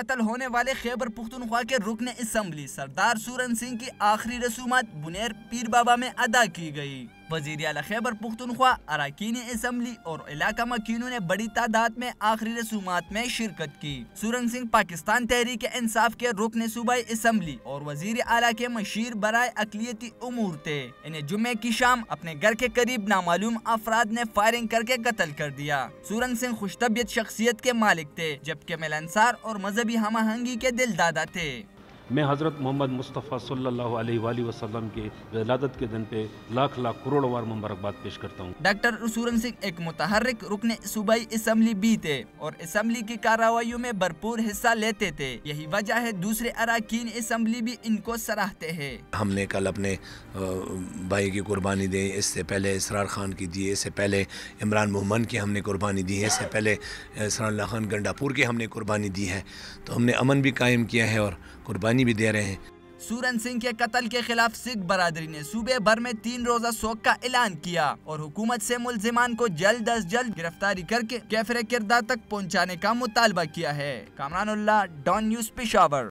قتل ہونے والے خیبر پختونخوا کے رکن اسمبلی سردار سورن سنگھ کی آخری رسومات بنیر پیر بابا میں ادا کی گئی۔ وزیر اعلیٰ خیبر پختونخوا، اراکین اسمبلی اور علاقہ مکینوں نے بڑی تعداد میں آخری رسومات میں شرکت کی۔ سورن سنگھ پاکستان تحریک انصاف کے رکن صوبائی اسمبلی اور وزیر اعلیٰ کے مشیر برائے اقلیتی امور تھے۔ انہیں جمعے کی شام اپنے گھر کے قریب نامعلوم افراد نے فائرنگ کر کے قتل کر دیا۔ سورن سنگھ خوش طبیعت شخصیت کے مالک تھے، جبکہ ملنسار اور مذہبی ہم آہنگی کے دل دادا تھے۔ میں حضرت محمد مصطفیٰ صلی اللہ علیہ وآلہ وسلم کے ولادت کے دن پہ لاکھ لاکھ کروڑ وار مبارکباد پیش کرتا ہوں۔ ڈاکٹر سورن سنگھ ایک متحرک رکن صوبائی اسمبلی بھی تھے اور اسمبلی کی کارروائیوں میں بھرپور حصہ لیتے تھے۔ یہی وجہ ہے دوسرے اراکین اسمبلی بھی ان کو سراہتے ہیں۔ ہم نے کل اپنے بھائی کی قربانی دی، اس سے پہلے اسرار خان کی دی، اس سے پہلے عمران مومن کی ہم نے قربانی دی ہے، اس سے پہلے اسرار اللہ خان گنڈا پور کی ہم نے قربانی دی ہے۔ تو ہم نے امن بھی قائم کیا ہے اور قربانی بھی دے رہے ہیں۔ سورن سنگھ کے قتل کے خلاف سکھ برادری نے صوبے بھر میں 3 روزہ سوگ کا اعلان کیا اور حکومت سے ملزمان کو جلد از جلد گرفتاری کر کے کیفر کردار تک پہنچانے کا مطالبہ کیا ہے۔ کامران اللہ، ڈان نیوز، پشاور۔